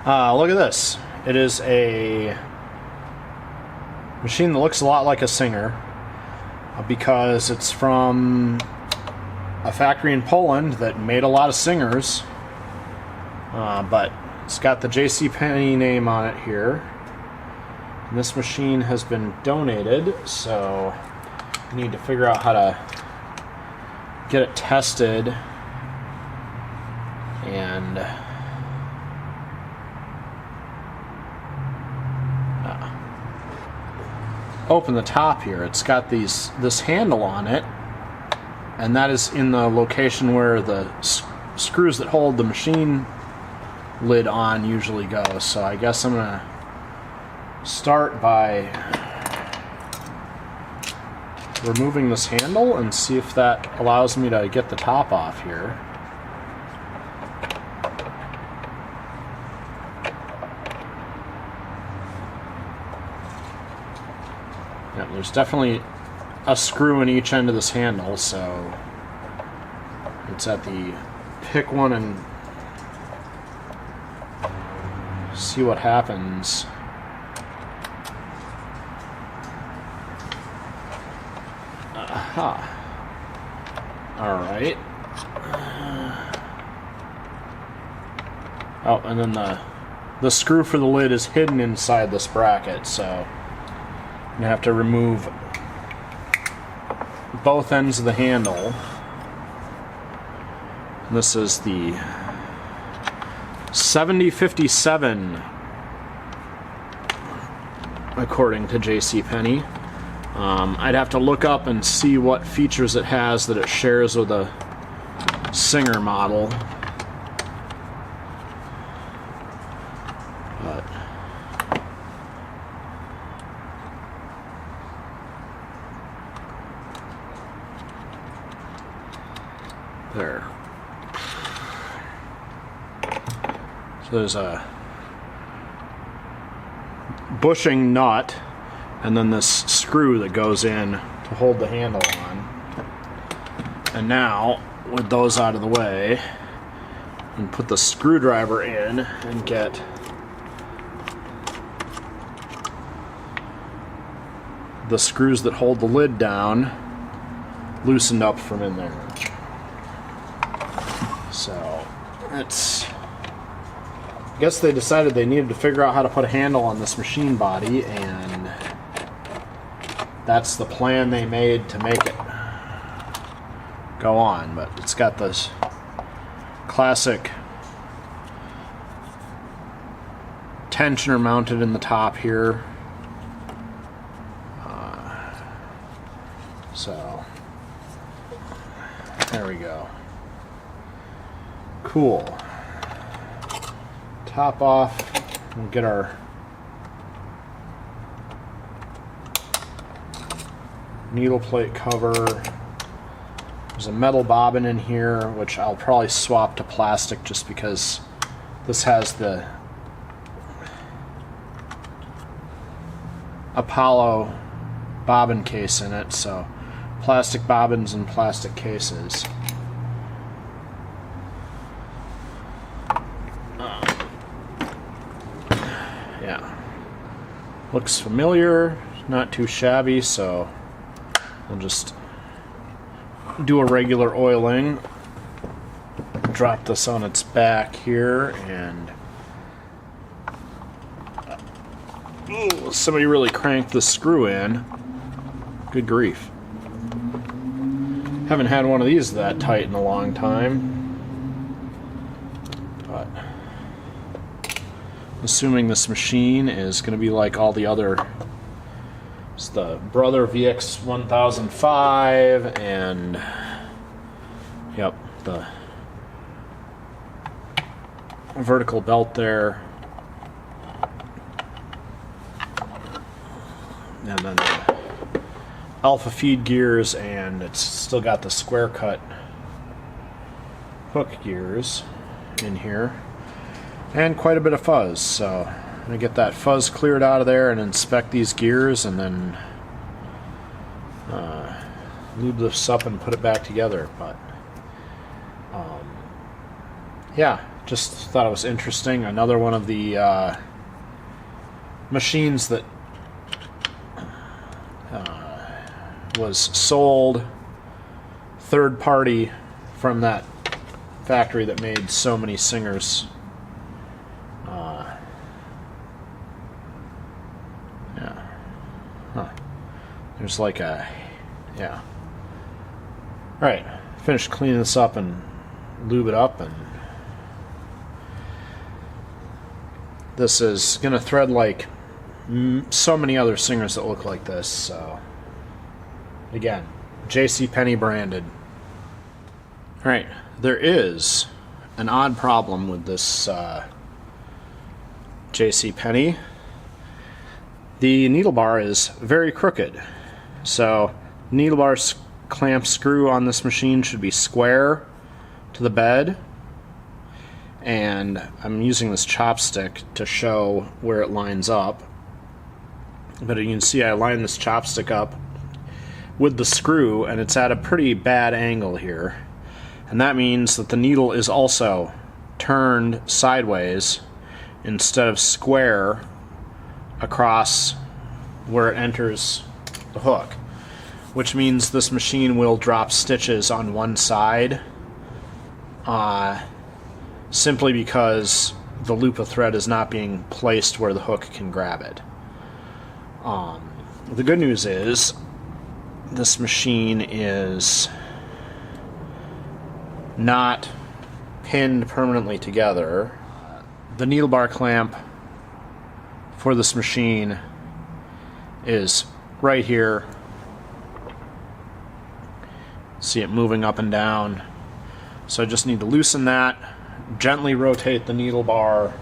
Look at this. It is a machine that looks a lot like a Singer because it's from a factory in Poland that made a lot of Singers, but it's got the J.C. Penney name on it here. And this machine has been donated, so I need to figure out how to get it tested and open the top here. It's got this handle on it, and that is in the location where the screws that hold the machine lid on usually go. So I guess I'm gonna start by removing this handle and see if that allows me to get the top off here. Yeah, there's definitely a screw in each end of this handle, so it's at the pick one and see what happens. Aha. Alright. Oh, and then the screw for the lid is hidden inside this bracket, so you have to remove both ends of the handle. And this is the 7057, according to J.C. Penney. I'd have to look up and see what features it has that it shares with a Singer model. But there. So there's a bushing nut and then this screw that goes in to hold the handle on. And now, with those out of the way, and put the screwdriver in and get the screws that hold the lid down loosened up from in there. So, it's... I guess they decided they needed to figure out how to put a handle on this machine body, and that's the plan they made to make it go on. But it's got this classic tensioner mounted in the top here. So there we go. Cool. Top off. We'll get our needle plate cover. There's a metal bobbin in here, which I'll probably swap to plastic just because this has the Apollo bobbin case in it, so plastic bobbins and plastic cases. Yeah, looks familiar, not too shabby, so we'll just do a regular oiling. Drop this on its back here, and ooh, somebody really cranked the screw in. Good grief. Haven't had one of these that tight in a long time. But assuming this machine is going to be like all the other. It's the Brother VX 1005 and yep, the vertical belt there. And then the alpha feed gears, and it's still got the square cut hook gears in here. And quite a bit of fuzz, so I'm going to get that fuzz cleared out of there and inspect these gears and then lube this up and put it back together. But yeah, just thought it was interesting. Another one of the machines that was sold third party from that factory that made so many singers. Yeah. Huh. There's like a... Yeah. Alright. Finished cleaning this up and lube it up, and this is going to thread like so many other singers that look like this. So again, JC Penney branded. Alright, there is an odd problem with this JC Penney. The needle bar is very crooked. So needle bar clamp screw on this machine should be square to the bed, and I'm using this chopstick to show where it lines up, but you can see I line this chopstick up with the screw and it's at a pretty bad angle here, and that means that the needle is also turned sideways instead of square across where it enters the hook, which means this machine will drop stitches on one side simply because the loop of thread is not being placed where the hook can grab it. The good news is this machine is not pinned permanently together. The needle bar clamp for this machine is right here. See it moving up and down. So I just need to loosen that, gently rotate the needle bar,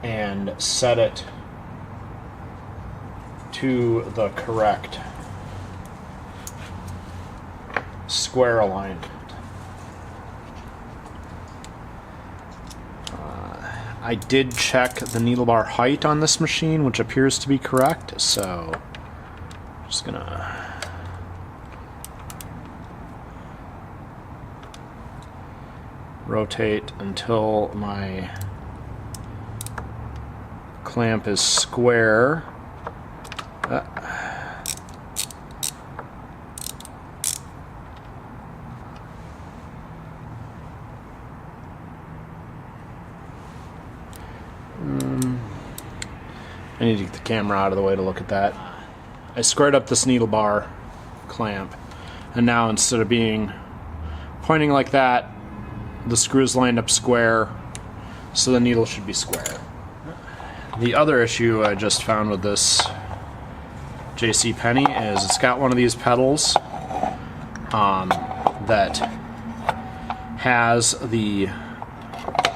and set it to the correct square alignment. I did check the needle bar height on this machine, which appears to be correct, so I'm just gonna rotate until my clamp is square. I need to get the camera out of the way to look at that. I squared up this needle bar clamp, and now instead of being pointing like that, the screws lined up square, so the needle should be square. The other issue I just found with this JC Penney is it's got one of these pedals that has the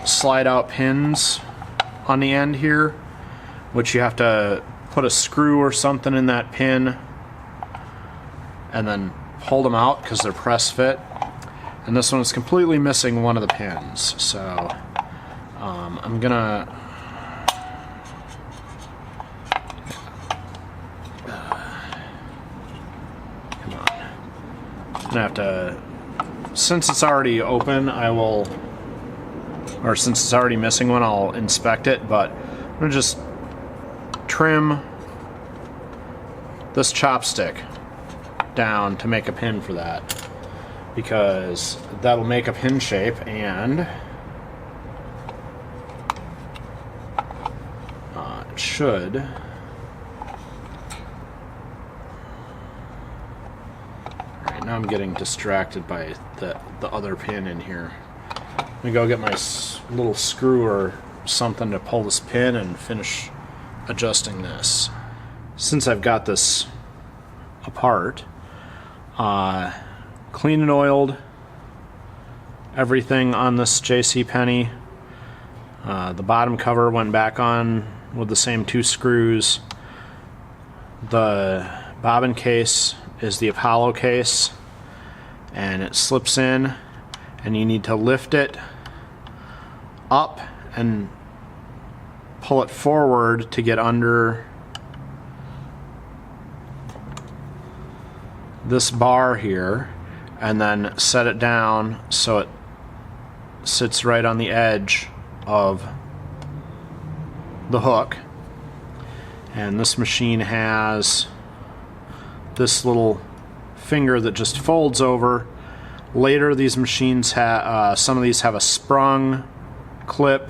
slide out pins on the end here, which you have to put a screw or something in that pin and then pull them out because they're press fit. And this one is completely missing one of the pins, so I'm gonna come on. I'm gonna have to, since it's already open, or since it's already missing one, I'll inspect it. But I'm gonna just trim this chopstick down to make a pin for that, because that'll make a pin shape, and it should. Alright, now I'm getting distracted by the other pin in here. Let me go get my little screw or something to pull this pin and finish adjusting this. Since I've got this apart, clean and oiled everything on this JC Penney. The bottom cover went back on with the same 2 screws. The bobbin case is the Apollo case, and it slips in, and you need to lift it up and pull it forward to get under this bar here, and then set it down so it sits right on the edge of the hook, and this machine has this little finger that just folds over. Later, these machines have some of these have a sprung clip,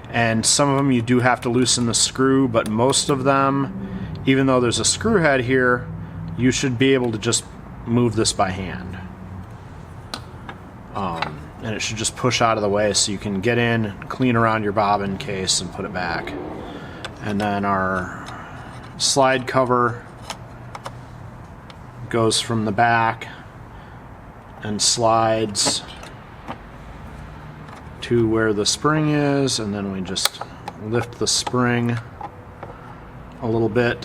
and some of them you do have to loosen the screw, but most of them, even though there's a screw head here, you should be able to just move this by hand. And it should just push out of the way so you can get in, clean around your bobbin case, and put it back. And then our slide cover goes from the back and slides to where the spring is, and then we just lift the spring a little bit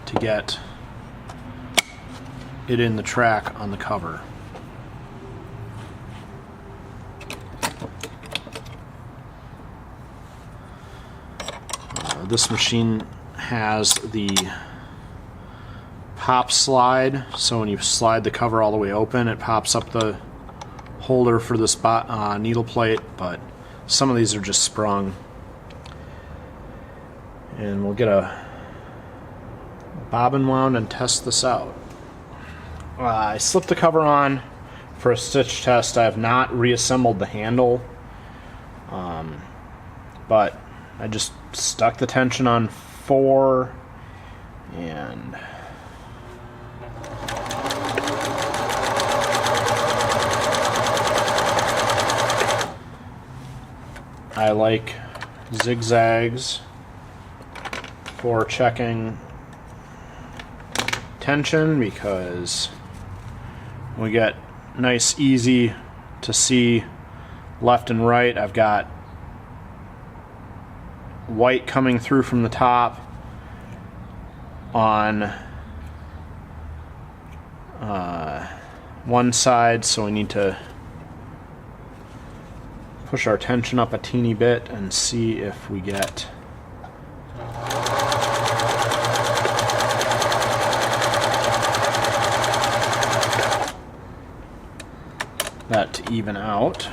to get it in the track on the cover. This machine has the pop slide, so when you slide the cover all the way open, it pops up the holder for this needle plate, but some of these are just sprung. And we'll get a bobbin wound and test this out. I slipped the cover on for a stitch test. I have not reassembled the handle, but I just stuck the tension on 4, and I like zigzags for checking tension because we get nice, easy to see left and right. I've got white coming through from the top on one side, so we need to push our tension up a teeny bit and see if we get that to even out.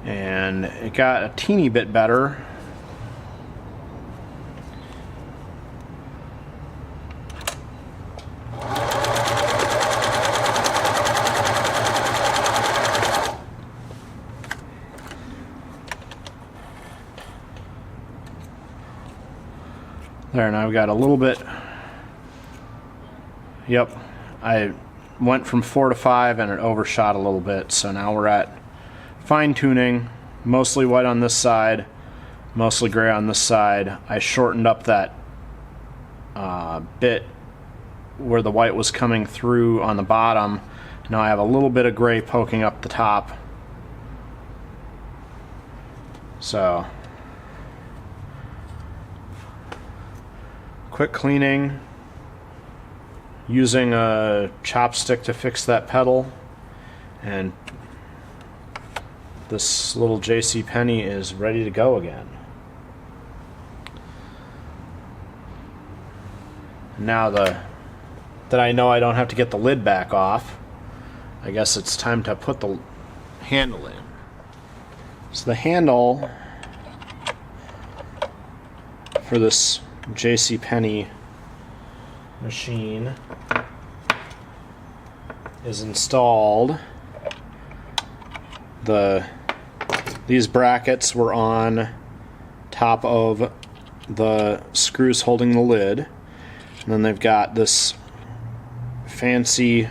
And it got a teeny bit better. There, now I've got a little bit. Yep, I went from 4 to 5 and it overshot a little bit, so now we're at fine tuning, mostly white on this side, mostly gray on this side. I shortened up that bit where the white was coming through on the bottom. Now I have a little bit of gray poking up the top. So, quick cleaning, using a chopstick to fix that pedal, and this little JC Penney is ready to go again. Now that I know I don't have to get the lid back off, I guess it's time to put the handle in. So the handle for this JC Penney machine is installed. These brackets were on top of the screws holding the lid, and then they've got this fancy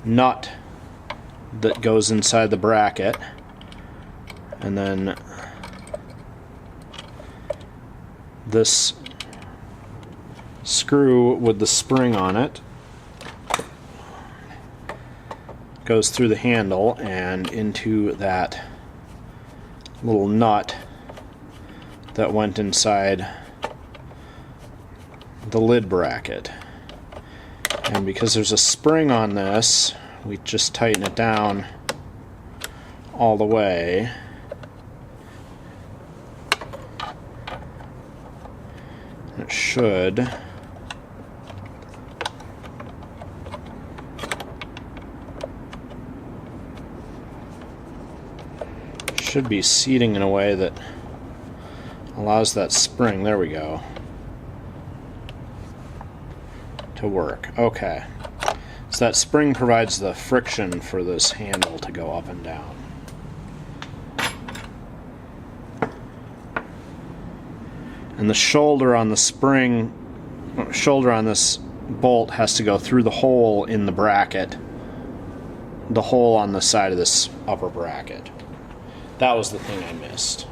nut that goes inside the bracket, and then this screw with the spring on it goes through the handle and into that little nut that went inside the lid bracket. And because there's a spring on this, we just tighten it down all the way. It should should be seating in a way that allows that spring, there we go, to work. Okay. So that spring provides the friction for this handle to go up and down. And the shoulder on the spring, shoulder on this bolt has to go through the hole in the bracket, the hole on the side of this upper bracket. That was the thing I missed.